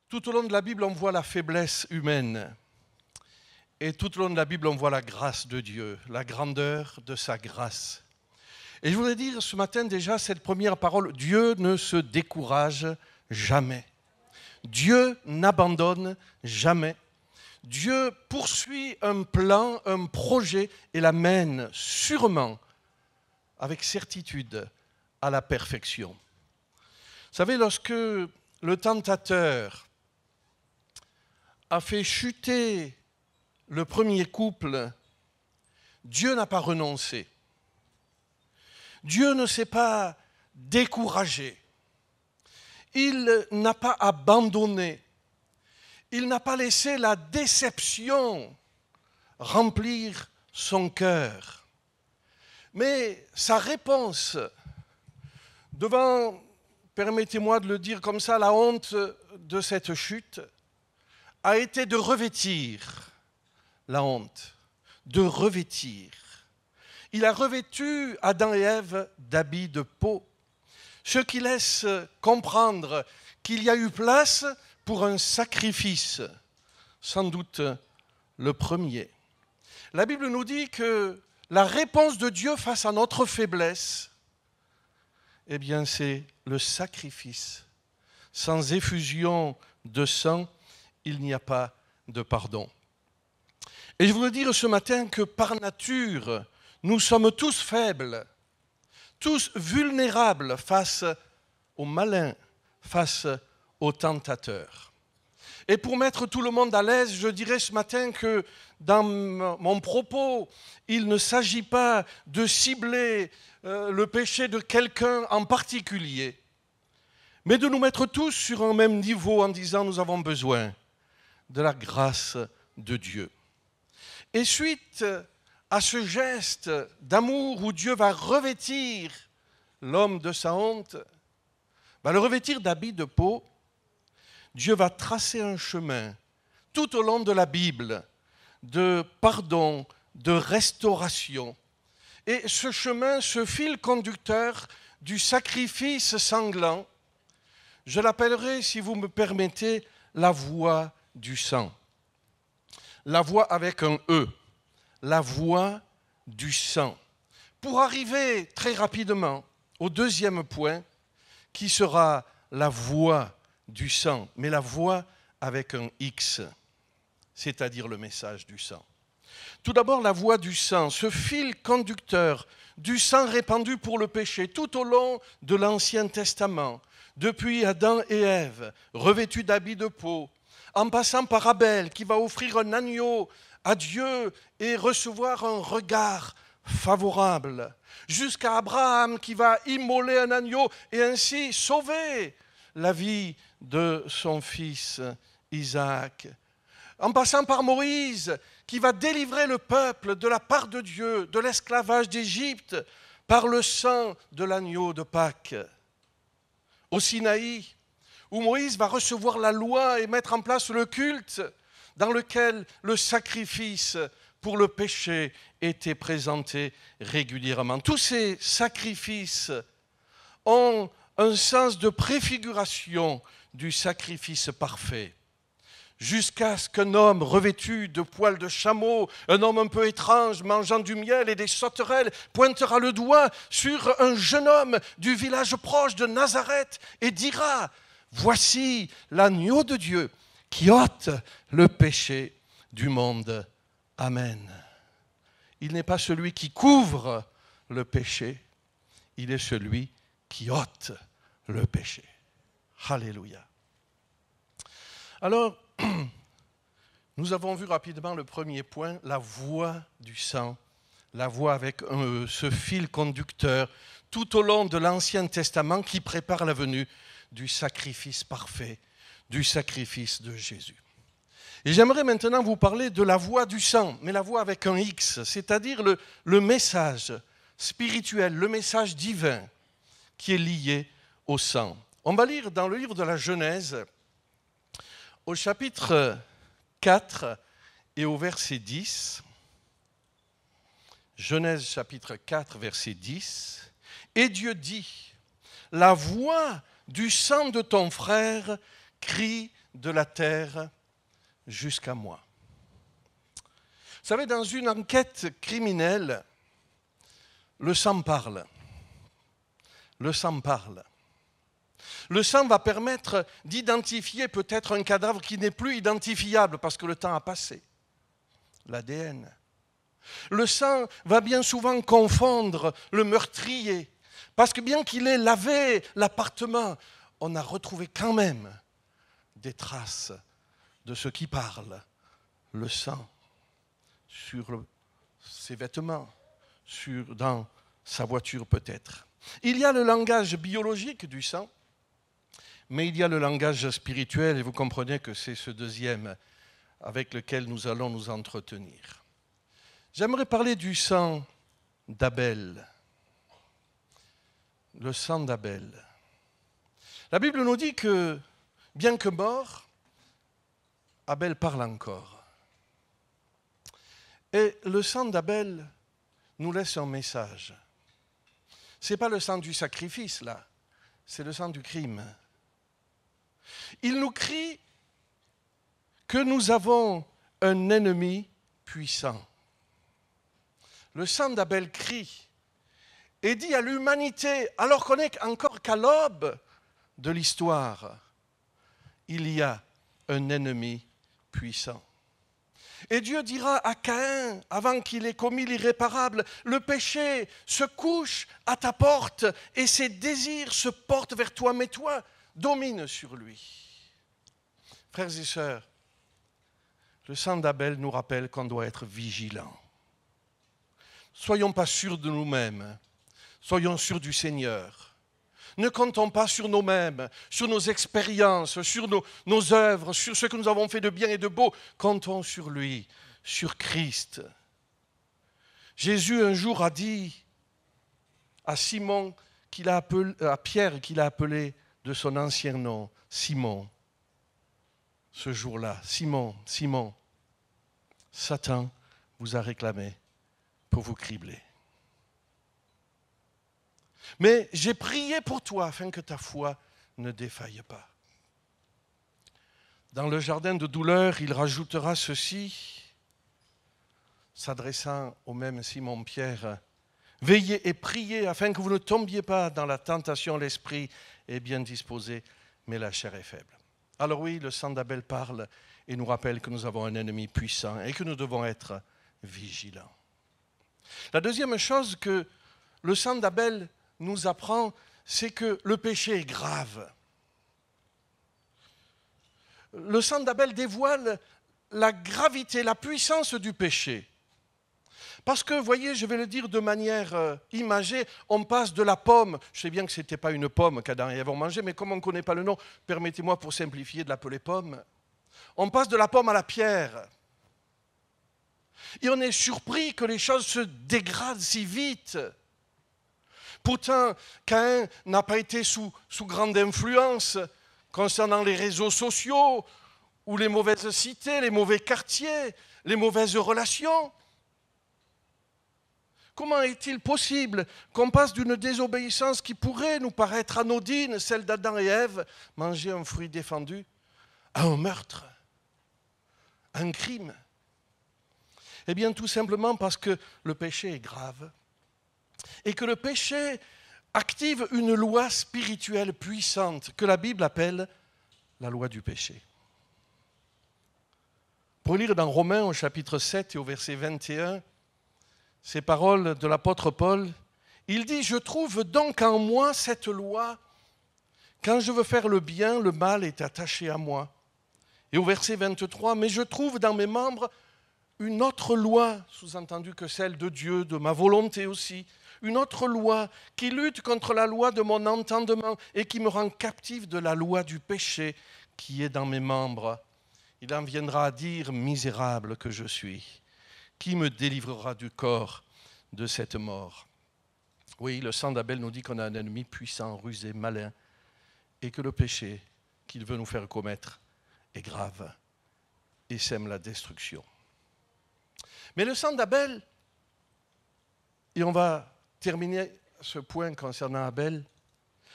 Tout au long de la Bible, on voit la faiblesse humaine. Et tout au long de la Bible, on voit la grâce de Dieu, la grandeur de sa grâce. Et je voudrais dire ce matin déjà cette première parole, Dieu ne se décourage jamais. Dieu n'abandonne jamais. Dieu poursuit un plan, un projet et l'amène sûrement, avec certitude, à la perfection. Vous savez, lorsque le tentateur a fait chuter le premier couple, Dieu n'a pas renoncé. Dieu ne s'est pas découragé. Il n'a pas abandonné. Il n'a pas laissé la déception remplir son cœur. Mais sa réponse devant, permettez-moi de le dire comme ça, la honte de cette chute, a été de revêtir la honte, de revêtir. Il a revêtu Adam et Ève d'habits de peau, ce qui laisse comprendre qu'il y a eu place pour un sacrifice, sans doute le premier. La Bible nous dit que la réponse de Dieu face à notre faiblesse, eh bien c'est le sacrifice. Sans effusion de sang, il n'y a pas de pardon. Et je voudrais dire ce matin que par nature, nous sommes tous faibles, tous vulnérables face au malin, face au tentateur. Et pour mettre tout le monde à l'aise, je dirais ce matin que dans mon propos, il ne s'agit pas de cibler le péché de quelqu'un en particulier, mais de nous mettre tous sur un même niveau en disant nous avons besoin de la grâce de Dieu. Et suite à ce geste d'amour où Dieu va revêtir l'homme de sa honte, va le revêtir d'habits de peau, Dieu va tracer un chemin tout au long de la Bible de pardon, de restauration. Et ce chemin, ce fil conducteur du sacrifice sanglant, je l'appellerai, si vous me permettez, la voie du sang. La voie avec un E, la voie du sang. Pour arriver très rapidement au deuxième point, qui sera la voie du sang, mais la voie avec un X, c'est-à-dire le message du sang. Tout d'abord, la voie du sang, ce fil conducteur du sang répandu pour le péché tout au long de l'Ancien Testament, depuis Adam et Ève, revêtus d'habits de peau, en passant par Abel qui va offrir un agneau à Dieu et recevoir un regard favorable, jusqu'à Abraham qui va immoler un agneau et ainsi sauver la vie de son fils Isaac, en passant par Moïse qui va délivrer le peuple de la part de Dieu, de l'esclavage d'Égypte, par le sang de l'agneau de Pâques, au Sinaï, où Moïse va recevoir la loi et mettre en place le culte dans lequel le sacrifice pour le péché était présenté régulièrement. Tous ces sacrifices ont un sens de préfiguration du sacrifice parfait, jusqu'à ce qu'un homme revêtu de poils de chameau, un homme un peu étrange, mangeant du miel et des sauterelles, pointera le doigt sur un jeune homme du village proche de Nazareth et dira « Voici l'agneau de Dieu qui ôte le péché du monde. Amen. » Il n'est pas celui qui couvre le péché, il est celui qui ôte le péché. Alléluia. Alors, nous avons vu rapidement le premier point, la voie du sang, la voie avec ce fil conducteur tout au long de l'Ancien Testament qui prépare la venue du sacrifice parfait, du sacrifice de Jésus. Et j'aimerais maintenant vous parler de la voie du sang, mais la voie avec un X, c'est-à-dire le message spirituel, le message divin qui est lié au sang. On va lire dans le livre de la Genèse, au chapitre 4 et au verset 10, Genèse chapitre 4, verset 10, « Et Dieu dit, la voix du sang de ton frère crie de la terre jusqu'à moi. Vous savez, dans une enquête criminelle, le sang parle. Le sang parle. Le sang va permettre d'identifier peut-être un cadavre qui n'est plus identifiable parce que le temps a passé. L'ADN. Le sang va bien souvent confondre le meurtrier parce que bien qu'il ait lavé l'appartement, on a retrouvé quand même des traces de ce qui parle, le sang, sur ses vêtements, dans sa voiture peut-être. Il y a le langage biologique du sang, mais il y a le langage spirituel, et vous comprenez que c'est ce deuxième avec lequel nous allons nous entretenir. J'aimerais parler du sang d'Abel. Le sang d'Abel. La Bible nous dit que, bien que mort, Abel parle encore. Et le sang d'Abel nous laisse un message. Ce n'est pas le sang du sacrifice, là, c'est le sang du crime. Il nous crie que nous avons un ennemi puissant. Le sang d'Abel crie et dit à l'humanité, alors qu'on n'est encore qu'à l'aube de l'histoire, il y a un ennemi puissant. Et Dieu dira à Caïn, avant qu'il ait commis l'irréparable, le péché se couche à ta porte et ses désirs se portent vers toi, mais toi, domine sur lui. Frères et sœurs, le sang d'Abel nous rappelle qu'on doit être vigilants. Soyons pas sûrs de nous-mêmes, soyons sûrs du Seigneur. Ne comptons pas sur nous-mêmes, sur nos expériences, sur nos œuvres, sur ce que nous avons fait de bien et de beau. Comptons sur lui, sur Christ. Jésus un jour a dit à Simon, à Pierre qu'il a appelé de son ancien nom, Simon. Ce jour-là, Simon, Simon, Satan vous a réclamé pour vous cribler. Mais j'ai prié pour toi afin que ta foi ne défaille pas. Dans le jardin de douleur, il rajoutera ceci, s'adressant au même Simon-Pierre, « Veillez et priez afin que vous ne tombiez pas dans la tentation, l'esprit est bien disposé, mais la chair est faible. » Alors oui, le sang d'Abel parle et nous rappelle que nous avons un ennemi puissant et que nous devons être vigilants. La deuxième chose que le sang d'Abel nous apprend, c'est que le péché est grave. Le sang d'Abel dévoile la gravité, la puissance du péché. Parce que, voyez, je vais le dire de manière imagée, on passe de la pomme, je sais bien que ce n'était pas une pomme qu'Adam et Ève ont mangée, mais comme on ne connaît pas le nom, permettez-moi pour simplifier de l'appeler pomme. On passe de la pomme à la pierre. Et on est surpris que les choses se dégradent si vite. Pourtant, Caïn n'a pas été sous grande influence concernant les réseaux sociaux ou les mauvaises cités, les mauvais quartiers, les mauvaises relations. Comment est-il possible qu'on passe d'une désobéissance qui pourrait nous paraître anodine, celle d'Adam et Ève, manger un fruit défendu, à un meurtre, à un crime? Eh bien, tout simplement parce que le péché est grave et que le péché active une loi spirituelle puissante que la Bible appelle la loi du péché. Pour lire dans Romains au chapitre 7 et au verset 21, ces paroles de l'apôtre Paul, il dit « Je trouve donc en moi cette loi, quand je veux faire le bien, le mal est attaché à moi. » Et au verset 23, « Mais je trouve dans mes membres une autre loi, sous-entendu que celle de Dieu, de ma volonté aussi, une autre loi qui lutte contre la loi de mon entendement et qui me rend captif de la loi du péché qui est dans mes membres. Il en viendra à dire, misérable que je suis, qui me délivrera du corps de cette mort? » Oui, le sang d'Abel nous dit qu'on a un ennemi puissant, rusé, malin, et que le péché qu'il veut nous faire commettre est grave et sème la destruction. Mais le sang d'Abel, et on va terminer ce point concernant Abel,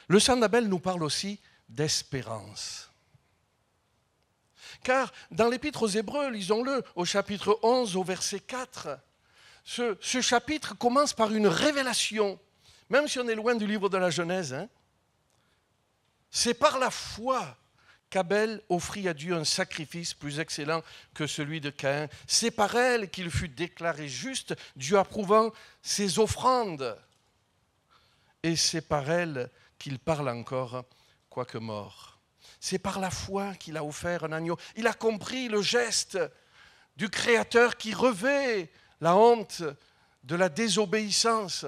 le sang d'Abel nous parle aussi d'espérance. Car dans l'Épître aux Hébreux, lisons-le au chapitre 11, au verset 4, ce chapitre commence par une révélation, même si on est loin du livre de la Genèse. C'est par la foi qu'Abel offrit à Dieu un sacrifice plus excellent que celui de Caïn. C'est par elle qu'il fut déclaré juste, Dieu approuvant ses offrandes. Et c'est par elle qu'il parle encore, quoique mort. C'est par la foi qu'il a offert un agneau. Il a compris le geste du Créateur qui revêt la honte de la désobéissance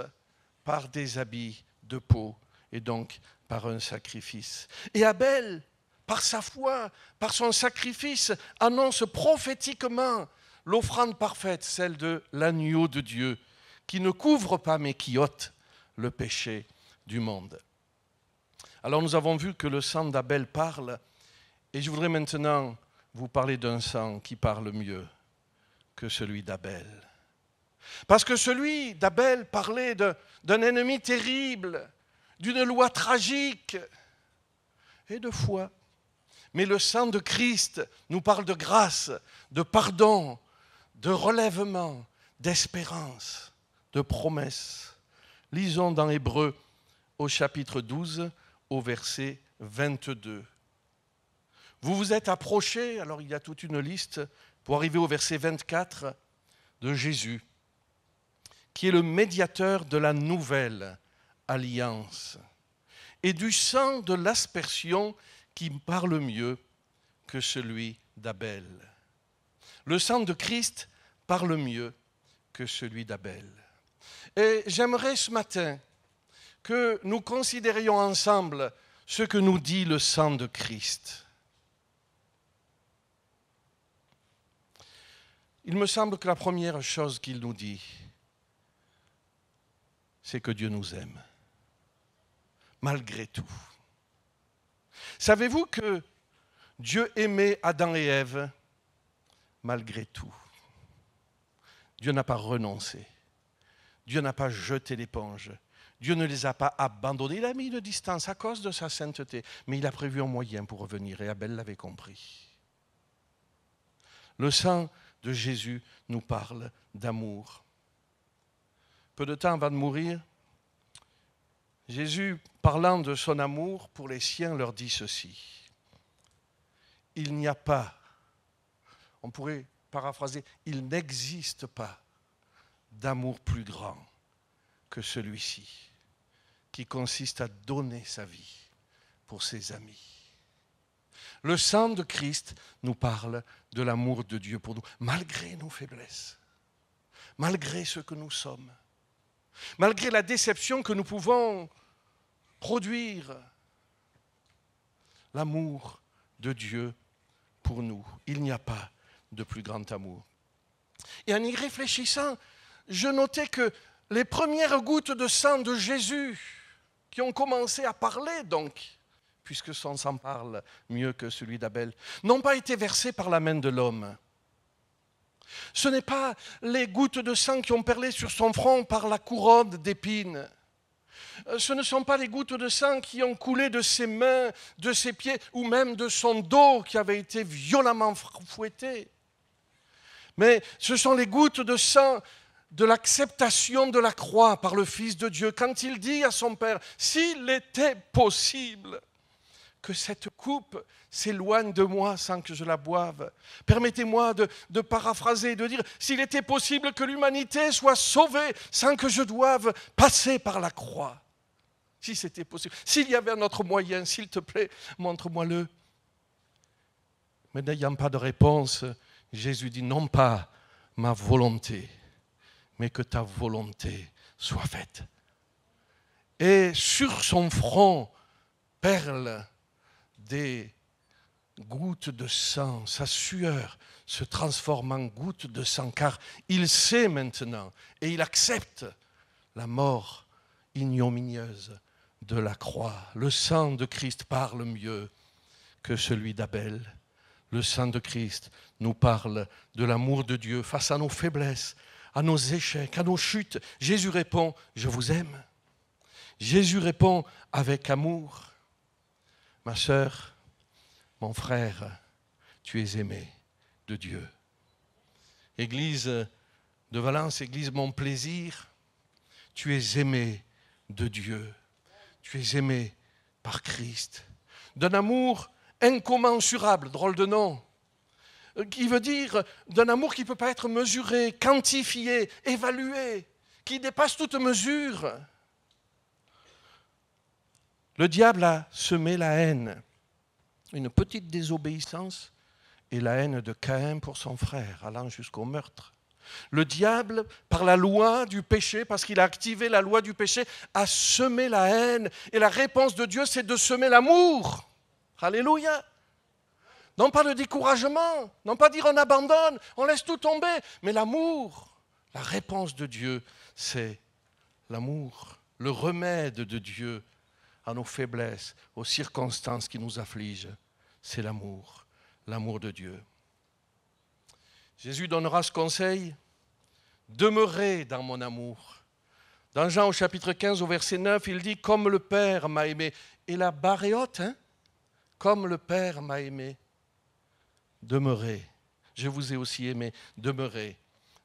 par des habits de peau et donc par un sacrifice. Et Abel, par sa foi, par son sacrifice, annonce prophétiquement l'offrande parfaite, celle de l'agneau de Dieu, qui ne couvre pas mais qui ôte le péché du monde. Alors nous avons vu que le sang d'Abel parle, et je voudrais maintenant vous parler d'un sang qui parle mieux que celui d'Abel. Parce que celui d'Abel parlait d'un ennemi terrible, d'une loi tragique et de foi. Mais le sang de Christ nous parle de grâce, de pardon, de relèvement, d'espérance, de promesse. Lisons dans Hébreux au chapitre 12, au verset 22. Vous vous êtes approchés, alors il y a toute une liste, pour arriver au verset 24 de Jésus, qui est le médiateur de la nouvelle alliance, et du sang de l'aspersion qui parle mieux que celui d'Abel. Le sang de Christ parle mieux que celui d'Abel. Et j'aimerais ce matin que nous considérions ensemble ce que nous dit le sang de Christ. Il me semble que la première chose qu'il nous dit, c'est que Dieu nous aime, malgré tout. Savez-vous que Dieu aimait Adam et Ève malgré tout? Dieu n'a pas renoncé. Dieu n'a pas jeté l'éponge. Dieu ne les a pas abandonnés. Il a mis une distance à cause de sa sainteté. Mais il a prévu un moyen pour revenir. Et Abel l'avait compris. Le sang de Jésus nous parle d'amour. Peu de temps avant de mourir, Jésus, parlant de son amour pour les siens, leur dit ceci. Il n'y a pas, on pourrait paraphraser, il n'existe pas d'amour plus grand que celui-ci, qui consiste à donner sa vie pour ses amis. Le sang de Christ nous parle de l'amour de Dieu pour nous, malgré nos faiblesses, malgré ce que nous sommes, malgré la déception que nous pouvons produire. L'amour de Dieu pour nous, il n'y a pas de plus grand amour. Et en y réfléchissant, je notais que les premières gouttes de sang de Jésus, qui ont commencé à parler donc, puisque son sang parle mieux que celui d'Abel, n'ont pas été versées par la main de l'homme. Ce n'est pas les gouttes de sang qui ont perlé sur son front par la couronne d'épines. Ce ne sont pas les gouttes de sang qui ont coulé de ses mains, de ses pieds, ou même de son dos qui avait été violemment fouetté. Mais ce sont les gouttes de sang de l'acceptation de la croix par le Fils de Dieu, quand il dit à son Père, s'il était possible que cette coupe s'éloigne de moi sans que je la boive. Permettez-moi de paraphraser et de dire, s'il était possible que l'humanité soit sauvée sans que je doive passer par la croix. Si c'était possible. S'il y avait un autre moyen, s'il te plaît, montre-moi-le. Mais n'ayant pas de réponse, Jésus dit, non pas ma volonté, mais que ta volonté soit faite. Et sur son front perlent des gouttes de sang, sa sueur se transforme en gouttes de sang, car il sait maintenant et il accepte la mort ignominieuse de la croix. Le sang de Christ parle mieux que celui d'Abel. Le sang de Christ nous parle de l'amour de Dieu face à nos faiblesses, à nos échecs, à nos chutes. Jésus répond, je vous aime. Jésus répond avec amour. Ma sœur, mon frère, tu es aimé de Dieu. Église de Valence, Église Mon Plaisir, tu es aimé de Dieu. Tu es aimé par Christ. D'un amour incommensurable, drôle de nom, qui veut dire d'un amour qui ne peut pas être mesuré, quantifié, évalué, qui dépasse toute mesure. Le diable a semé la haine, une petite désobéissance et la haine de Caïn pour son frère, allant jusqu'au meurtre. Le diable, par la loi du péché, parce qu'il a activé la loi du péché, a semé la haine. Et la réponse de Dieu, c'est de semer l'amour. Alléluia. Non pas le découragement, non pas dire on abandonne, on laisse tout tomber, mais l'amour. La réponse de Dieu, c'est l'amour, le remède de Dieu à nos faiblesses, aux circonstances qui nous affligent. C'est l'amour, l'amour de Dieu. Jésus donnera ce conseil, demeurez dans mon amour. Dans Jean au chapitre 15 au verset 9, il dit, comme le Père m'a aimé. Et la barre est haute, hein? Comme le Père m'a aimé. Demeurez, je vous ai aussi aimé, demeurez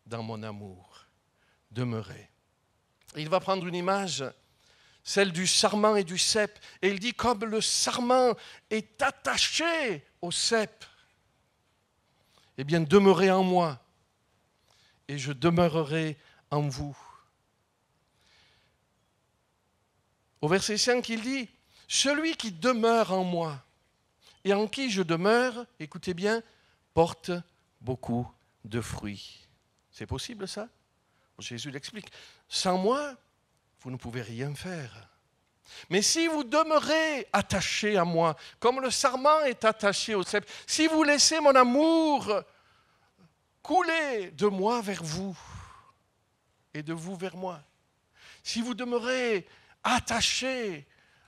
dans mon amour. Demeurez. Il va prendre une image, celle du sarment et du cep, et il dit, comme le sarment est attaché au cep, eh bien, demeurez en moi, et je demeurerai en vous. Au verset 5, il dit, celui qui demeure en moi, et en qui je demeure, écoutez bien, porte beaucoup de fruits. C'est possible ça? Jésus l'explique. Sans moi, vous ne pouvez rien faire. Mais si vous demeurez attaché à moi, comme le sarment est attaché au cep, si vous laissez mon amour couler de moi vers vous et de vous vers moi, si vous demeurez attaché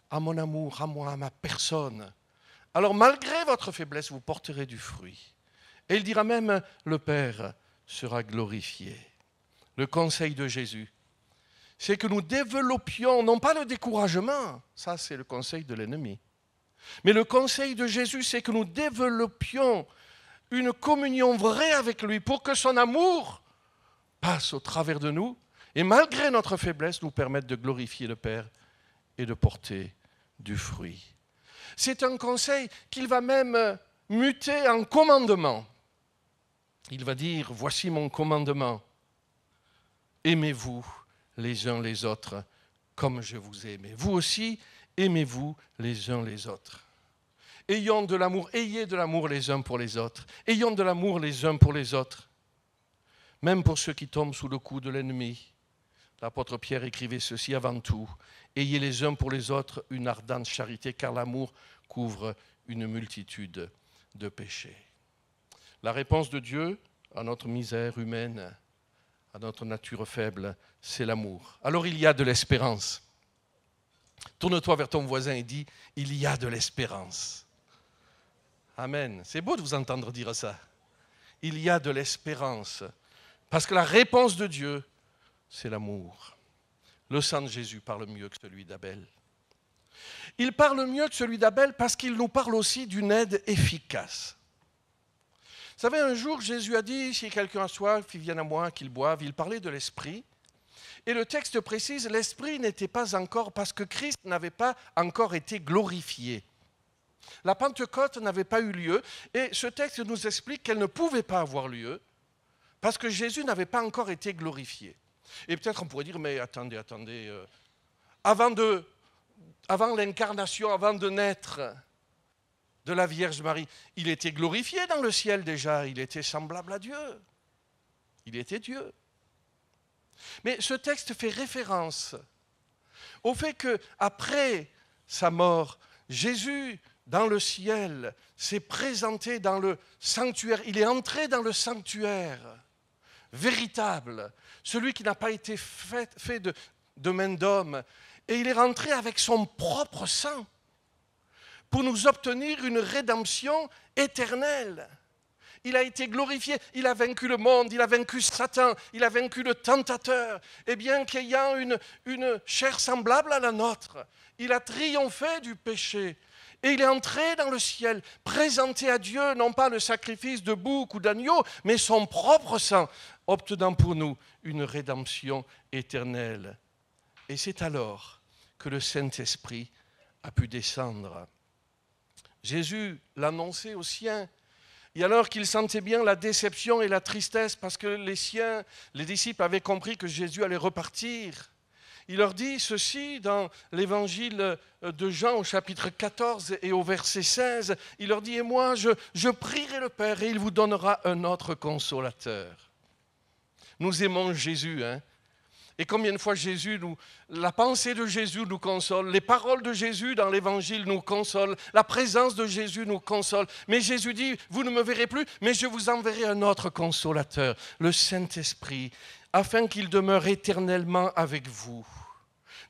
à mon amour, à moi, à ma personne, alors malgré votre faiblesse, vous porterez du fruit. Et il dira même, le Père sera glorifié. Le conseil de Jésus, c'est que nous développions, non pas le découragement, ça c'est le conseil de l'ennemi, mais le conseil de Jésus, c'est que nous développions une communion vraie avec lui pour que son amour passe au travers de nous et malgré notre faiblesse, nous permette de glorifier le Père et de porter du fruit. C'est un conseil qu'il va même muter en commandement. Il va dire, voici mon commandement, aimez-vous les uns les autres comme je vous ai aimé. Vous aussi, aimez-vous les uns les autres. Ayons de l'amour, ayez de l'amour les uns pour les autres. Ayons de l'amour les uns pour les autres. Même pour ceux qui tombent sous le coup de l'ennemi. L'apôtre Pierre écrivait ceci avant tout. Ayez les uns pour les autres une ardente charité, car l'amour couvre une multitude de péchés. La réponse de Dieu à notre misère humaine, à notre nature faible, c'est l'amour. Alors il y a de l'espérance. Tourne-toi vers ton voisin et dis, il y a de l'espérance. Amen. C'est beau de vous entendre dire ça. Il y a de l'espérance. Parce que la réponse de Dieu, c'est l'amour. Le sang de Jésus parle mieux que celui d'Abel. Il parle mieux que celui d'Abel parce qu'il nous parle aussi d'une aide efficace. Vous savez, un jour, Jésus a dit, si quelqu'un a soif, qu'il vienne à moi, qu'il boive. Il parlait de l'Esprit. Et le texte précise, l'Esprit n'était pas encore, parce que Christ n'avait pas encore été glorifié. La Pentecôte n'avait pas eu lieu, et ce texte nous explique qu'elle ne pouvait pas avoir lieu, parce que Jésus n'avait pas encore été glorifié. Et peut-être on pourrait dire, mais attendez, avant l'incarnation, avant de naître de la Vierge Marie, il était glorifié dans le ciel déjà, il était semblable à Dieu, il était Dieu. Mais ce texte fait référence au fait qu'après sa mort, Jésus, dans le ciel, s'est présenté dans le sanctuaire. Il est entré dans le sanctuaire véritable, celui qui n'a pas été fait de main d'homme. Et il est rentré avec son propre sang pour nous obtenir une rédemption éternelle. Il a été glorifié, il a vaincu le monde, il a vaincu Satan, il a vaincu le tentateur. Et bien qu'ayant une chair semblable à la nôtre, il a triomphé du péché. Et il est entré dans le ciel, présenté à Dieu, non pas le sacrifice de bouc ou d'agneau, mais son propre sang, obtenant pour nous une rédemption éternelle. Et c'est alors que le Saint-Esprit a pu descendre. Jésus l'annonçait aux siens. Et alors qu'ils sentaient bien la déception et la tristesse parce que les siens, les disciples avaient compris que Jésus allait repartir, il leur dit ceci dans l'évangile de Jean au chapitre 14 et au verset 16. Il leur dit « Et moi, je prierai le Père et il vous donnera un autre consolateur. » Nous aimons Jésus, hein? Et combien de fois la pensée de Jésus nous console, les paroles de Jésus dans l'évangile nous consolent, la présence de Jésus nous console. Mais Jésus dit, vous ne me verrez plus, mais je vous enverrai un autre consolateur, le Saint-Esprit, afin qu'il demeure éternellement avec vous.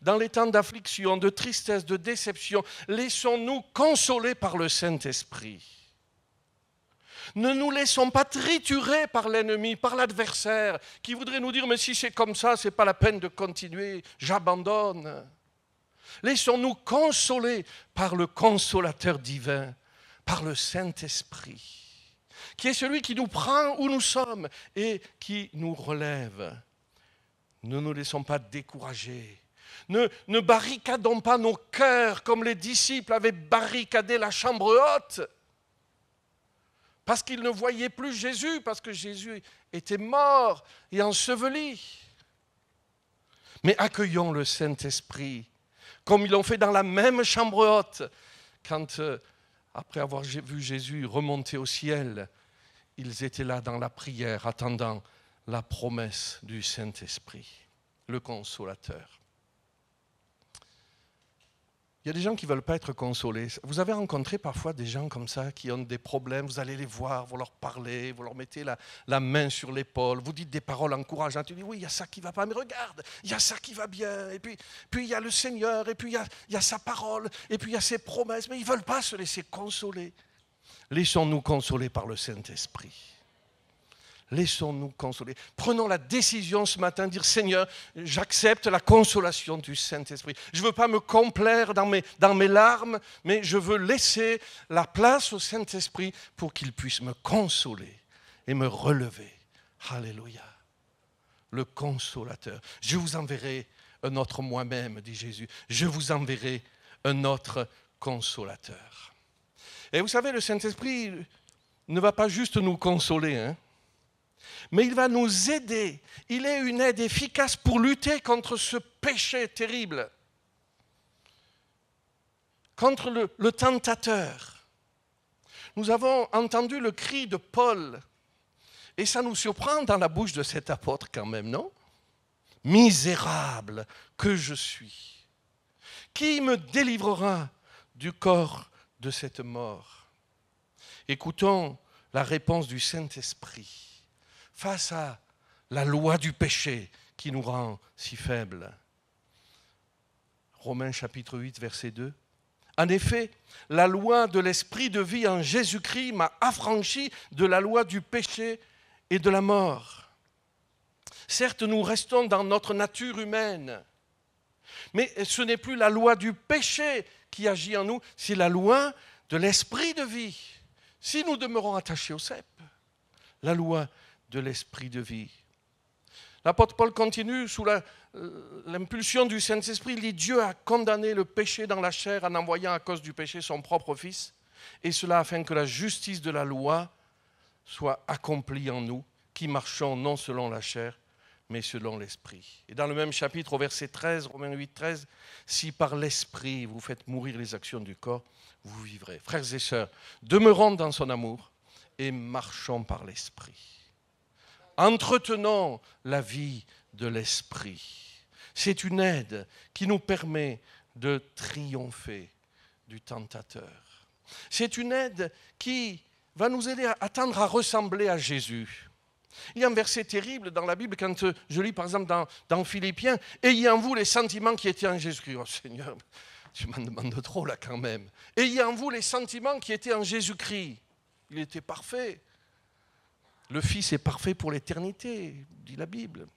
Dans les temps d'affliction, de tristesse, de déception, laissons-nous consoler par le Saint-Esprit. Ne nous laissons pas triturer par l'ennemi, par l'adversaire, qui voudrait nous dire « mais si c'est comme ça, ce n'est pas la peine de continuer, j'abandonne ». Laissons-nous consoler par le consolateur divin, par le Saint-Esprit, qui est celui qui nous prend où nous sommes et qui nous relève. Ne nous laissons pas décourager. Ne barricadons pas nos cœurs comme les disciples avaient barricadé la chambre haute. Parce qu'ils ne voyaient plus Jésus, parce que Jésus était mort et enseveli. Mais accueillons le Saint-Esprit, comme ils l'ont fait dans la même chambre haute, quand, après avoir vu Jésus remonter au ciel, ils étaient là dans la prière, attendant la promesse du Saint-Esprit, le Consolateur. Il y a des gens qui ne veulent pas être consolés. Vous avez rencontré parfois des gens comme ça qui ont des problèmes, vous allez les voir, vous leur parlez, vous leur mettez la main sur l'épaule, vous dites des paroles encourageantes, tu dis oui, il y a ça qui ne va pas, mais regarde, il y a ça qui va bien, et puis il y a le Seigneur, et puis il y a sa parole, et puis il y a ses promesses, mais ils ne veulent pas se laisser consoler. Laissons-nous consoler par le Saint-Esprit. Laissons-nous consoler. Prenons la décision ce matin de dire « Seigneur, j'accepte la consolation du Saint-Esprit. Je ne veux pas me complaire dans mes larmes, mais je veux laisser la place au Saint-Esprit pour qu'il puisse me consoler et me relever. » Alléluia. Le consolateur. Je vous enverrai un autre moi-même, dit Jésus. Je vous enverrai un autre consolateur. Et vous savez, le Saint-Esprit ne va pas juste nous consoler, hein? Mais il va nous aider. Il est une aide efficace pour lutter contre ce péché terrible, contre le tentateur. Nous avons entendu le cri de Paul, et ça nous surprend dans la bouche de cet apôtre quand même, non? « Misérable que je suis, qui me délivrera du corps de cette mort ?» Écoutons la réponse du Saint-Esprit face à la loi du péché qui nous rend si faibles. Romains chapitre 8, verset 2. En effet, la loi de l'esprit de vie en Jésus-Christ m'a affranchi de la loi du péché et de la mort. Certes, nous restons dans notre nature humaine, mais ce n'est plus la loi du péché qui agit en nous, c'est la loi de l'esprit de vie. Si nous demeurons attachés au cep, la loi de l'esprit de vie. L'apôtre Paul continue sous l'impulsion du Saint-Esprit. Il dit « Dieu a condamné le péché dans la chair en envoyant à cause du péché son propre Fils, et cela afin que la justice de la loi soit accomplie en nous, qui marchons non selon la chair, mais selon l'Esprit. » Et dans le même chapitre, au verset 13, Romains 8, 13, « Si par l'Esprit vous faites mourir les actions du corps, vous vivrez. » Frères et sœurs, demeurons dans son amour et marchons par l'Esprit. Entretenons la vie de l'Esprit. C'est une aide qui nous permet de triompher du tentateur. C'est une aide qui va nous aider à tendre à ressembler à Jésus. Il y a un verset terrible dans la Bible, quand je lis par exemple dans Philippiens, « Ayez en vous les sentiments qui étaient en Jésus-Christ. » Oh Seigneur, tu m'en demandes trop là quand même. « Ayez en vous les sentiments qui étaient en Jésus-Christ. » Il était parfait. Le Fils est parfait pour l'éternité, dit la Bible.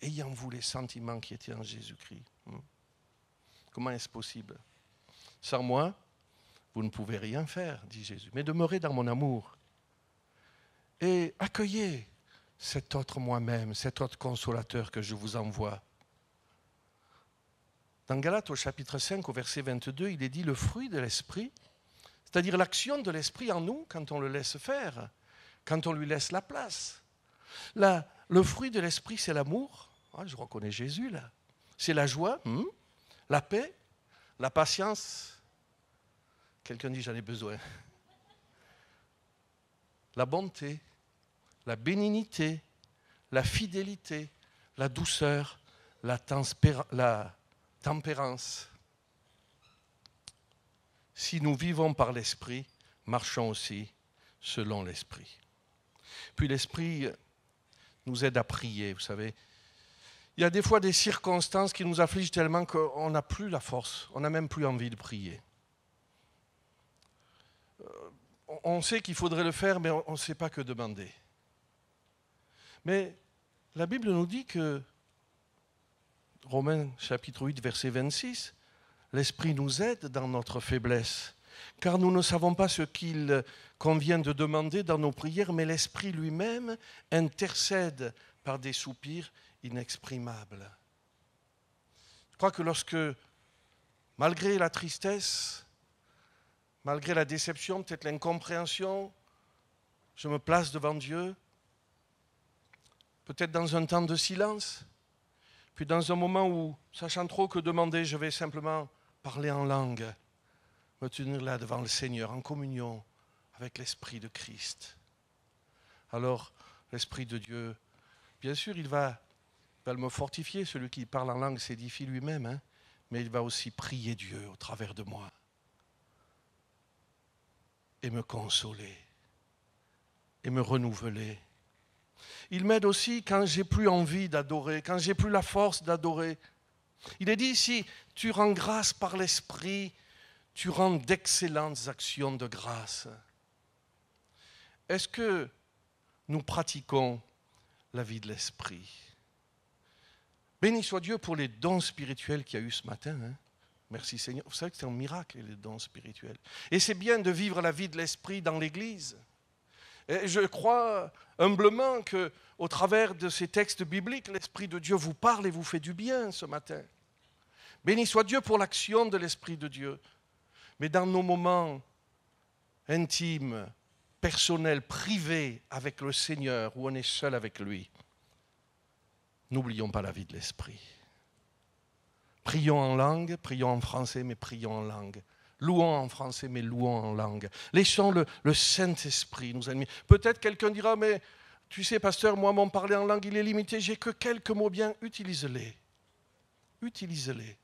Ayez en vous les sentiments qui étaient en Jésus-Christ. Comment est-ce possible? Sans moi, vous ne pouvez rien faire, dit Jésus, mais demeurez dans mon amour. Et accueillez cet autre moi-même, cet autre consolateur que je vous envoie. Dans Galates au chapitre 5, au verset 22, il est dit le fruit de l'esprit, c'est-à-dire l'action de l'esprit en nous quand on le laisse faire, quand on lui laisse la place. Là, le fruit de l'esprit, c'est l'amour. Ah, je reconnais Jésus là. C'est la joie, la paix, la patience. Quelqu'un dit j'en ai besoin. La bonté, la bénignité, la fidélité, la douceur, la tempérance. Si nous vivons par l'esprit, marchons aussi selon l'esprit. Puis l'esprit nous aide à prier, vous savez. Il y a des fois des circonstances qui nous affligent tellement qu'on n'a plus la force, on n'a même plus envie de prier. On sait qu'il faudrait le faire, mais on ne sait pas que demander. Mais la Bible nous dit que, Romains chapitre 8, verset 26, l'Esprit nous aide dans notre faiblesse, car nous ne savons pas ce qu'il convient de demander dans nos prières, mais l'Esprit lui-même intercède par des soupirs inexprimables. Je crois que lorsque, malgré la tristesse, malgré la déception, peut-être l'incompréhension, je me place devant Dieu, peut-être dans un temps de silence, puis dans un moment où, sachant trop que demander, je vais simplement parler en langue, me tenir là devant le Seigneur, en communion avec l'Esprit de Christ. Alors, l'Esprit de Dieu, bien sûr, il va me fortifier. Celui qui parle en langue s'édifie lui-même, mais il va aussi prier Dieu au travers de moi et me consoler et me renouveler. Il m'aide aussi quand j'ai plus envie d'adorer, quand j'ai plus la force d'adorer. Il est dit ici, tu rends grâce par l'Esprit, tu rends d'excellentes actions de grâce. Est-ce que nous pratiquons la vie de l'Esprit? Béni soit Dieu pour les dons spirituels qu'il y a eu ce matin. Merci Seigneur. Vous savez que c'est un miracle, les dons spirituels. Et c'est bien de vivre la vie de l'Esprit dans l'Église. Et je crois humblement qu'au travers de ces textes bibliques, l'Esprit de Dieu vous parle et vous fait du bien ce matin. Béni soit Dieu pour l'action de l'Esprit de Dieu. Mais dans nos moments intimes, personnels, privés avec le Seigneur, où on est seul avec lui, n'oublions pas la vie de l'Esprit. Prions en langue, prions en français, mais prions en langue. Louons en français, mais louons en langue. Laissons le Saint-Esprit nous animer. Peut-être quelqu'un dira, mais tu sais, pasteur, moi, mon parler en langue, il est limité, j'ai que quelques mots bien, utilise-les. Utilise-les.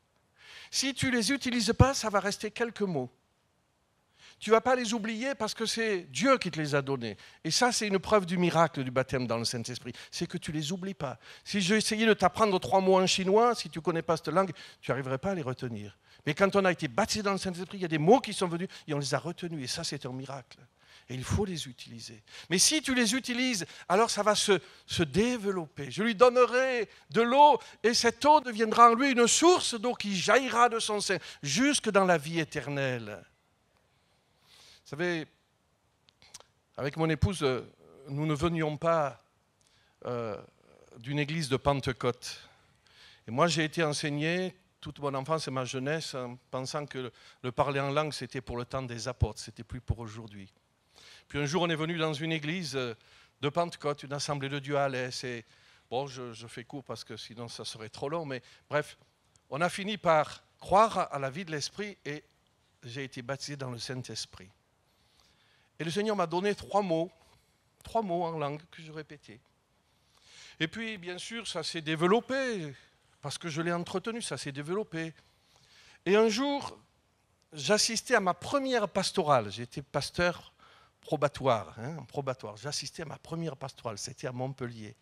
Si tu ne les utilises pas, ça va rester quelques mots. Tu ne vas pas les oublier parce que c'est Dieu qui te les a donnés. Et ça, c'est une preuve du miracle du baptême dans le Saint-Esprit. C'est que tu ne les oublies pas. Si j'ai essayé de t'apprendre 3 mots en chinois, si tu ne connais pas cette langue, tu n'arriverais pas à les retenir. Mais quand on a été baptisé dans le Saint-Esprit, il y a des mots qui sont venus et on les a retenus. Et ça, c'est un miracle. Et il faut les utiliser. Mais si tu les utilises, alors ça va se développer. Je lui donnerai de l'eau et cette eau deviendra en lui une source d'eau qui jaillira de son sein jusque dans la vie éternelle. Vous savez, avec mon épouse, nous ne venions pas d'une église de Pentecôte. Et moi, j'ai été enseigné toute mon enfance et ma jeunesse en pensant que le parler en langue, c'était pour le temps des apôtres, c'était plus pour aujourd'hui. Puis un jour, on est venu dans une église de Pentecôte, une assemblée de Dieu à Alès. Et bon, je fais court parce que sinon ça serait trop long, mais bref, on a fini par croire à la vie de l'Esprit et j'ai été baptisé dans le Saint-Esprit. Et le Seigneur m'a donné 3 mots en langue que je répétais. Et puis, bien sûr, ça s'est développé, parce que je l'ai entretenu, ça s'est développé. Et un jour, j'assistais à ma première pastorale. J'étais pasteur probatoire, J'assistais à ma première pastorale, c'était à Montpellier.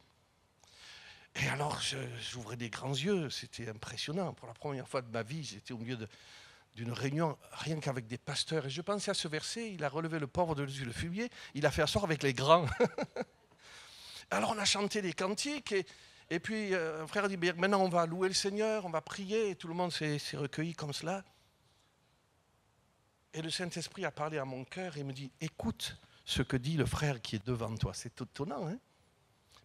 Et alors, j'ouvrais des grands yeux, c'était impressionnant. Pour la première fois de ma vie, j'étais au milieu d'une réunion, rien qu'avec des pasteurs. Et je pensais à ce verset, il a relevé le pauvre de le fumier, il a fait asseoir avec les grands. Alors on a chanté des cantiques, et puis un frère a dit, maintenant on va louer le Seigneur, on va prier, et tout le monde s'est recueilli comme cela. Et le Saint-Esprit a parlé à mon cœur et me dit, écoute ce que dit le frère qui est devant toi. C'est étonnant, hein?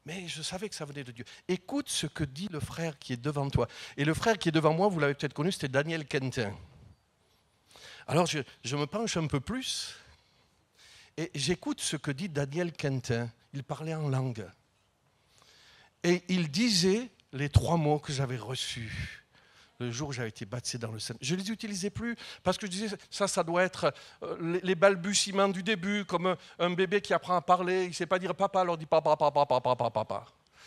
Mais je savais que ça venait de Dieu. Écoute ce que dit le frère qui est devant toi. Et le frère qui est devant moi, vous l'avez peut-être connu, c'était Daniel Quentin. Alors je me penche un peu plus et j'écoute ce que dit Daniel Quentin. Il parlait en langue. Et il disait les 3 mots que j'avais reçus le jour où j'avais été baptisé dans le Saint. Je ne les utilisais plus parce que je disais, ça doit être les balbutiements du début, comme un bébé qui apprend à parler. Il ne sait pas dire papa, alors il dit papa, papa, papa, papa, papa.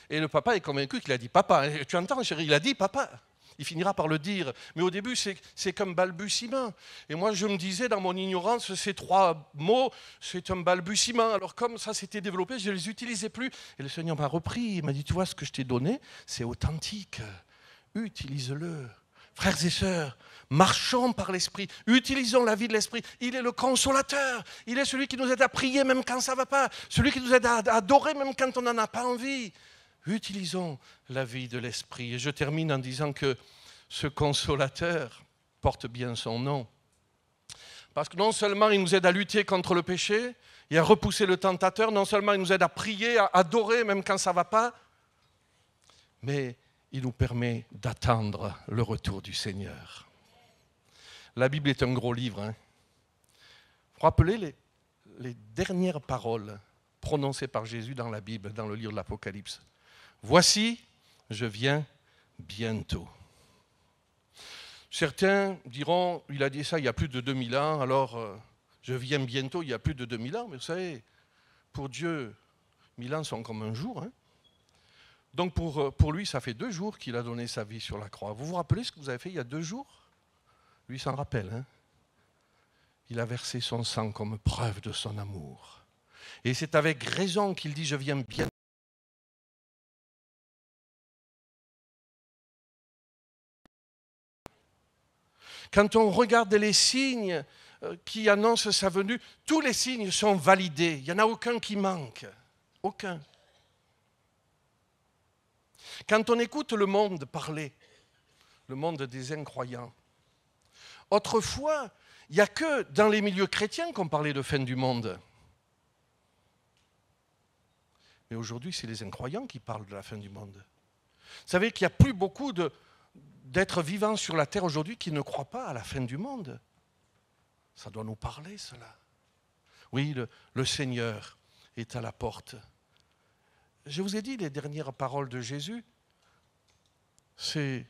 Et le papa est convaincu qu'il a dit papa. Et tu entends, chérie, il a dit papa. Il finira par le dire. Mais au début, c'est comme balbutiement. Et moi, je me disais, dans mon ignorance, ces 3 mots, c'est un balbutiement. Alors comme ça s'était développé, je ne les utilisais plus. Et le Seigneur m'a repris. Il m'a dit, tu vois, ce que je t'ai donné, c'est authentique. Utilise-le. Frères et sœurs, marchons par l'Esprit, utilisons la vie de l'Esprit. Il est le consolateur, il est celui qui nous aide à prier même quand ça ne va pas, celui qui nous aide à adorer même quand on n'en a pas envie. Utilisons la vie de l'Esprit. Et je termine en disant que ce consolateur porte bien son nom. Parce que non seulement il nous aide à lutter contre le péché et à repousser le tentateur, non seulement il nous aide à prier, à adorer même quand ça ne va pas, mais il nous permet d'attendre le retour du Seigneur. La Bible est un gros livre. Hein. Vous vous rappelez les dernières paroles prononcées par Jésus dans la Bible, dans le livre de l'Apocalypse. Voici, je viens bientôt. Certains diront, il a dit ça il y a plus de 2000 ans, alors je viens bientôt il y a plus de 2000 ans. Mais vous savez, pour Dieu, 1000 ans sont comme un jour. Hein. Donc pour lui, ça fait 2 jours qu'il a donné sa vie sur la croix. Vous vous rappelez ce que vous avez fait il y a 2 jours? Lui s'en rappelle. Hein? Il a versé son sang comme preuve de son amour. Et c'est avec raison qu'il dit, je viens bientôt. Quand on regarde les signes qui annoncent sa venue, tous les signes sont validés. Il n'y en a aucun qui manque. Aucun. Quand on écoute le monde parler, le monde des incroyants, autrefois, il n'y a que dans les milieux chrétiens qu'on parlait de fin du monde. Mais aujourd'hui, c'est les incroyants qui parlent de la fin du monde. Vous savez qu'il n'y a plus beaucoup d'êtres vivants sur la terre aujourd'hui qui ne croient pas à la fin du monde. Ça doit nous parler, cela. Oui, le Seigneur est à la porte. Je vous ai dit les dernières paroles de Jésus, c'est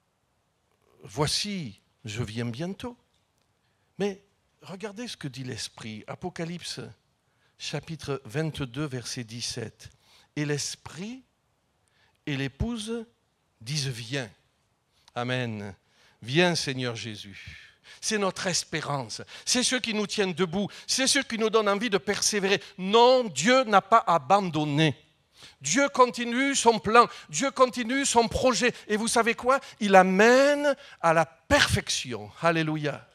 « Voici, je viens bientôt ». Mais regardez ce que dit l'Esprit. Apocalypse, chapitre 22, verset 17. « Et l'Esprit et l'épouse disent « Viens ». Amen. Viens, Seigneur Jésus. C'est notre espérance. C'est ce qui nous tient debout. C'est ce qui nous donne envie de persévérer. Non, Dieu n'a pas abandonné. Dieu continue son plan. Dieu continue son projet. Et vous savez quoi? Il amène à la perfection. Alléluia.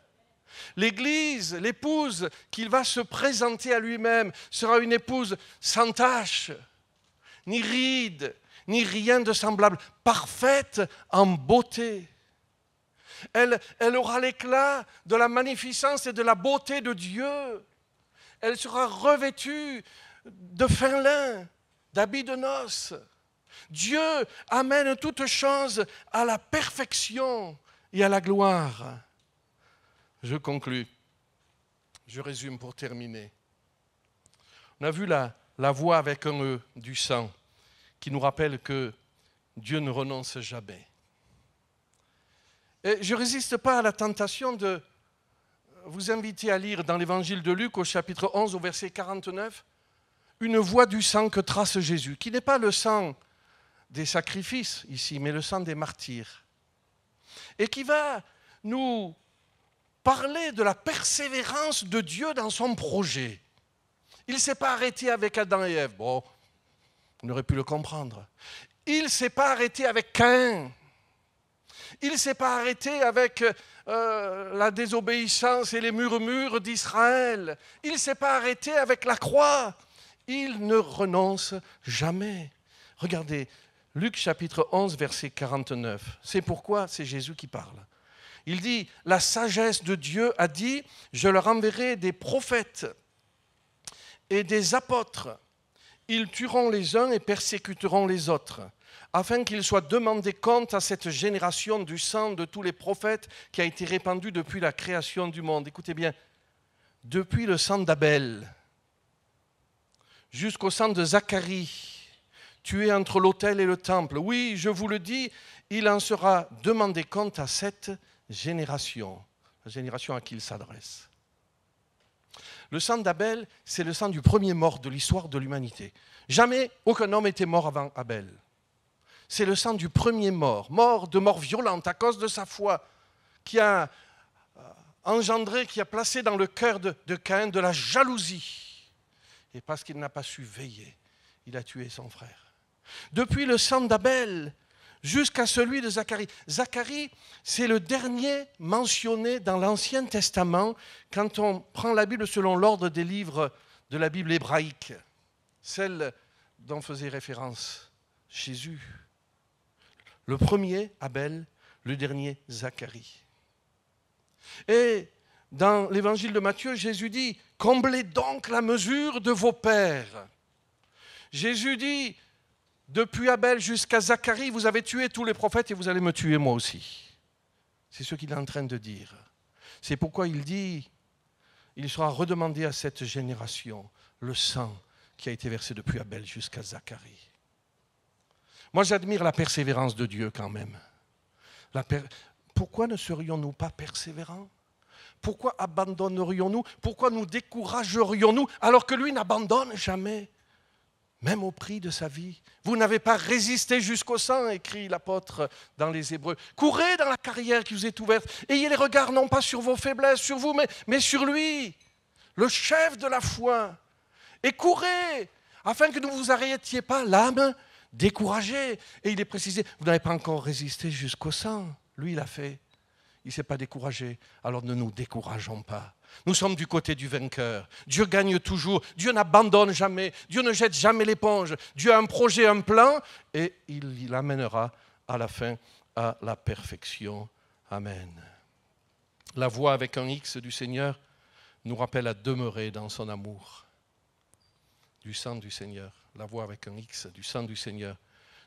L'Église, l'épouse qu'il va se présenter à lui-même, sera une épouse sans tache, ni ride, ni rien de semblable, parfaite en beauté. Elle aura l'éclat de la magnificence et de la beauté de Dieu. Elle sera revêtue de fin lin, d'habits de noces. Dieu amène toutes choses à la perfection et à la gloire. Je conclus. Je résume pour terminer. On a vu la voix avec un E du sang qui nous rappelle que Dieu ne renonce jamais. Et je ne résiste pas à la tentation de vous inviter à lire dans l'évangile de Luc au chapitre 11 au verset 49 une voie du sang que trace Jésus, qui n'est pas le sang des sacrifices ici, mais le sang des martyrs. Et qui va nous parler de la persévérance de Dieu dans son projet. Il ne s'est pas arrêté avec Adam et Ève. Bon, on aurait pu le comprendre. Il ne s'est pas arrêté avec Caïn. Il ne s'est pas arrêté avec la désobéissance et les murmures d'Israël. Il ne s'est pas arrêté avec la croix. Il ne renonce jamais. Regardez, Luc chapitre 11, verset 49. C'est pourquoi c'est Jésus qui parle. Il dit, la sagesse de Dieu a dit, je leur enverrai des prophètes et des apôtres. Ils tueront les uns et persécuteront les autres, afin qu'il soit demandé compte à cette génération du sang de tous les prophètes qui a été répandu depuis la création du monde. Écoutez bien, depuis le sang d'Abel jusqu'au sang de Zacharie, tué entre l'autel et le temple. Oui, je vous le dis, il en sera demandé compte à cette génération, la génération à qui il s'adresse. Le sang d'Abel, c'est le sang du premier mort de l'histoire de l'humanité. Jamais aucun homme n'était mort avant Abel. C'est le sang du premier mort, mort de mort violente à cause de sa foi, qui a engendré, qui a placé dans le cœur de Caïn de la jalousie. Et parce qu'il n'a pas su veiller, il a tué son frère. Depuis le sang d'Abel jusqu'à celui de Zacharie. Zacharie, c'est le dernier mentionné dans l'Ancien Testament quand on prend la Bible selon l'ordre des livres de la Bible hébraïque, celle dont faisait référence Jésus. Le premier, Abel, le dernier, Zacharie. Et dans l'évangile de Matthieu, Jésus dit, « Comblez donc la mesure de vos pères. » Jésus dit, depuis Abel jusqu'à Zacharie, vous avez tué tous les prophètes et vous allez me tuer moi aussi. C'est ce qu'il est en train de dire. C'est pourquoi il dit, il sera redemandé à cette génération le sang qui a été versé depuis Abel jusqu'à Zacharie. Moi, j'admire la persévérance de Dieu quand même. Pourquoi ne serions-nous pas persévérants? Pourquoi abandonnerions-nous? Pourquoi nous découragerions-nous alors que lui n'abandonne jamais? Même au prix de sa vie. Vous n'avez pas résisté jusqu'au sang, écrit l'apôtre dans les Hébreux. Courez dans la carrière qui vous est ouverte. Ayez les regards non pas sur vos faiblesses, sur vous, mais sur lui, le chef de la foi. Et courez, afin que ne vous arrêtiez pas l'âme découragée. Et il est précisé, vous n'avez pas encore résisté jusqu'au sang. Lui, il a fait. Il ne s'est pas découragé. Alors ne nous décourageons pas. Nous sommes du côté du vainqueur. Dieu gagne toujours. Dieu n'abandonne jamais. Dieu ne jette jamais l'éponge. Dieu a un projet, un plan, et il l'amènera à la fin à la perfection. Amen. La voix avec un X du Seigneur nous rappelle à demeurer dans son amour. Du sang du Seigneur. La voix avec un X du sang du Seigneur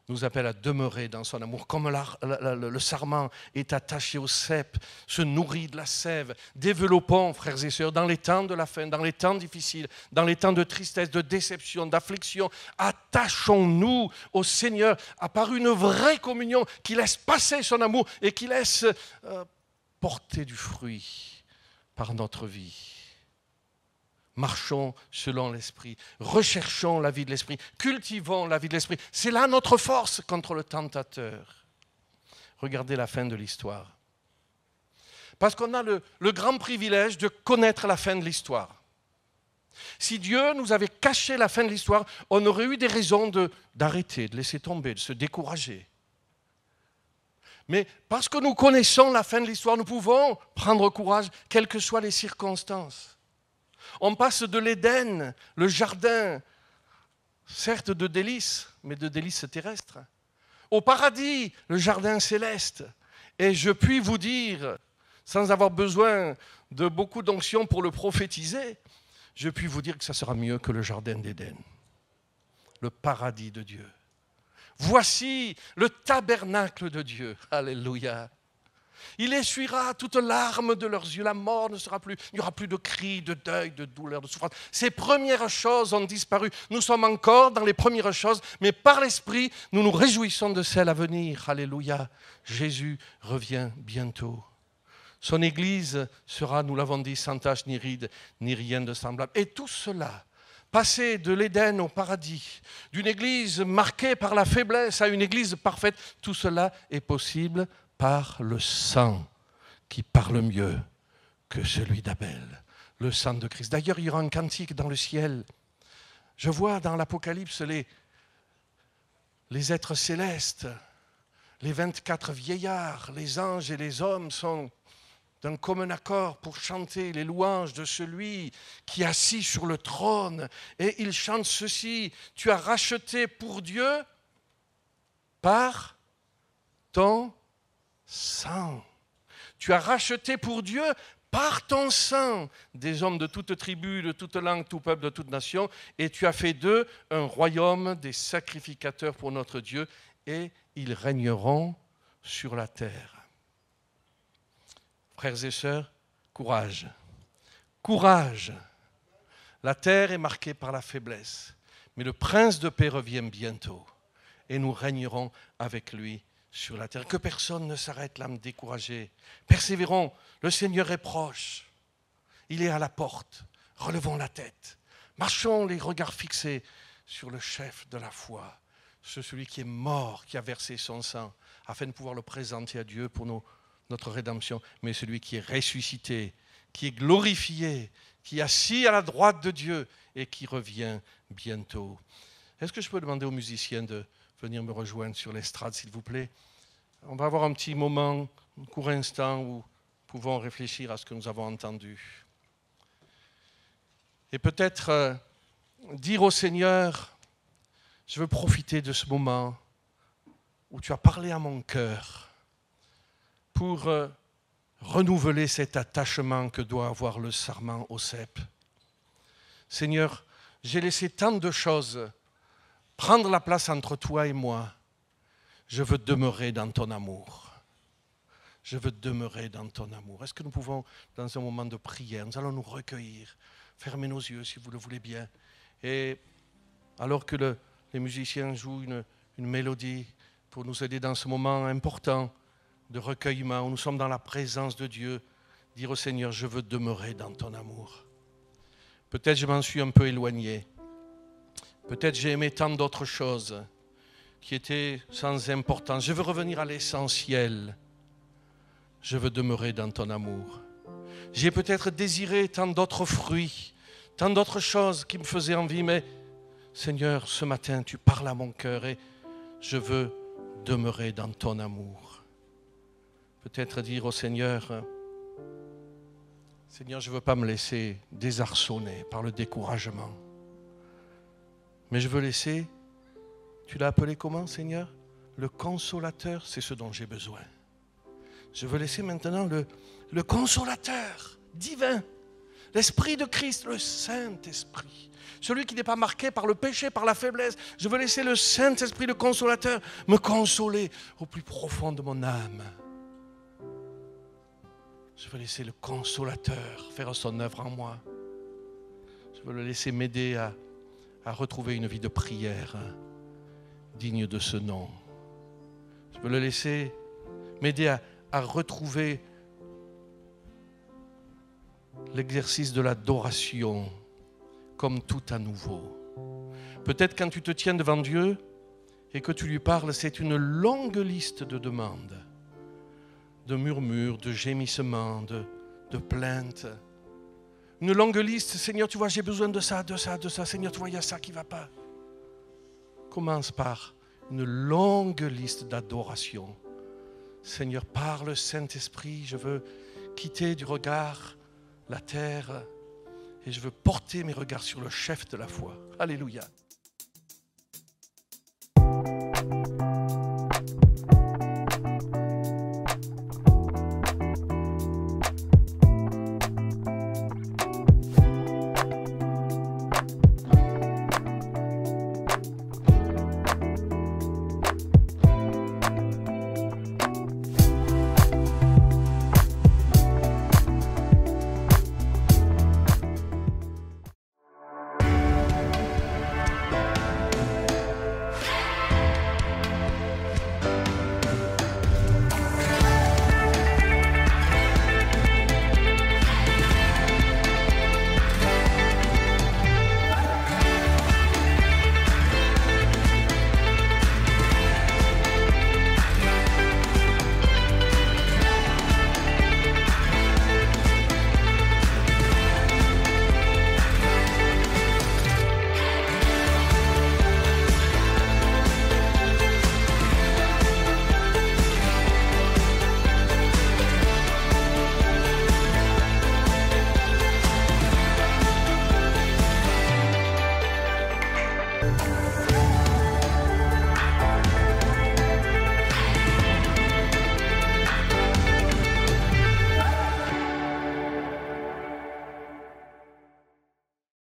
nous appelle à demeurer dans son amour, comme le sarment est attaché au cep, se nourrit de la sève. Développons, frères et sœurs, dans les temps de la fin, dans les temps difficiles, dans les temps de tristesse, de déception, d'affliction, attachons-nous au Seigneur par une vraie communion qui laisse passer son amour et qui laisse porter du fruit par notre vie. Marchons selon l'Esprit, recherchons la vie de l'Esprit, cultivons la vie de l'Esprit. C'est là notre force contre le tentateur. Regardez la fin de l'histoire. Parce qu'on a le grand privilège de connaître la fin de l'histoire. Si Dieu nous avait caché la fin de l'histoire, on aurait eu des raisons d'arrêter, de laisser tomber, de se décourager. Mais parce que nous connaissons la fin de l'histoire, nous pouvons prendre courage, quelles que soient les circonstances. On passe de l'Éden, le jardin, certes de délices, mais de délices terrestres, au paradis, le jardin céleste. Et je puis vous dire, sans avoir besoin de beaucoup d'onction pour le prophétiser, je puis vous dire que ça sera mieux que le jardin d'Éden, le paradis de Dieu. Voici le tabernacle de Dieu. Alléluia. Il essuiera toutes larmes de leurs yeux. La mort ne sera plus. Il n'y aura plus de cris, de deuil, de douleur, de souffrance. Ces premières choses ont disparu. Nous sommes encore dans les premières choses, mais par l'Esprit, nous nous réjouissons de celles à venir. Alléluia. Jésus revient bientôt. Son Église sera, nous l'avons dit, sans tache ni ride, ni rien de semblable. Et tout cela, passer de l'Éden au paradis, d'une Église marquée par la faiblesse à une Église parfaite, tout cela est possible par le sang qui parle mieux que celui d'Abel, le sang de Christ. D'ailleurs, il y aura un cantique dans le ciel. Je vois dans l'Apocalypse les êtres célestes, les 24 vieillards, les anges et les hommes sont d'un commun accord pour chanter les louanges de celui qui est assis sur le trône. Et ils chantent ceci: tu as racheté pour Dieu par ton sang. Tu as racheté pour Dieu par ton sang des hommes de toute tribu, de toute langue, tout peuple, de toute nation, et tu as fait d'eux un royaume des sacrificateurs pour notre Dieu, et ils régneront sur la terre. Frères et sœurs, courage. Courage. La terre est marquée par la faiblesse, mais le prince de paix revient bientôt, et nous régnerons avec lui sur la terre. Que personne ne s'arrête l'âme découragée. Persévérons, le Seigneur est proche. Il est à la porte. Relevons la tête. Marchons les regards fixés sur le chef de la foi, sur celui qui est mort, qui a versé son sang, afin de pouvoir le présenter à Dieu pour notre rédemption, mais celui qui est ressuscité, qui est glorifié, qui est assis à la droite de Dieu et qui revient bientôt. Est-ce que je peux demander aux musiciens de venir me rejoindre sur l'estrade, s'il vous plaît? On va avoir un petit moment, un court instant où nous pouvons réfléchir à ce que nous avons entendu. Et peut-être dire au Seigneur, je veux profiter de ce moment où tu as parlé à mon cœur pour renouveler cet attachement que doit avoir le sarment au cep. Seigneur, j'ai laissé tant de choses prendre la place entre toi et moi. Je veux demeurer dans ton amour. Je veux demeurer dans ton amour. Est-ce que nous pouvons, dans un moment de prière, nous allons nous recueillir, fermer nos yeux si vous le voulez bien. Et alors que les musiciens jouent une mélodie pour nous aider dans ce moment important de recueillement, où nous sommes dans la présence de Dieu, dire au Seigneur, je veux demeurer dans ton amour. Peut-être je m'en suis un peu éloigné. Peut-être j'ai aimé tant d'autres choses qui étaient sans importance. Je veux revenir à l'essentiel. Je veux demeurer dans ton amour. J'ai peut-être désiré tant d'autres fruits, tant d'autres choses qui me faisaient envie, mais Seigneur, ce matin, tu parles à mon cœur et je veux demeurer dans ton amour. Peut-être dire au Seigneur, Seigneur, je ne veux pas me laisser désarçonner par le découragement. Mais je veux laisser, tu l'as appelé comment, Seigneur? Le consolateur, c'est ce dont j'ai besoin. Je veux laisser maintenant le consolateur divin, l'Esprit de Christ, le Saint-Esprit. Celui qui n'est pas marqué par le péché, par la faiblesse. Je veux laisser le Saint-Esprit, le consolateur, me consoler au plus profond de mon âme. Je veux laisser le consolateur faire son œuvre en moi. Je veux le laisser m'aider à retrouver une vie de prière digne de ce nom. Je veux le laisser m'aider à retrouver l'exercice de l'adoration comme tout à nouveau. Peut-être quand tu te tiens devant Dieu et que tu lui parles, c'est une longue liste de demandes, de murmures, de gémissements, de plaintes. Une longue liste, Seigneur, tu vois, j'ai besoin de ça, de ça, de ça. Seigneur, tu vois, il y a ça qui ne va pas. Commence par une longue liste d'adoration. Seigneur, par le Saint-Esprit, je veux quitter du regard la terre et je veux porter mes regards sur le chef de la foi. Alléluia.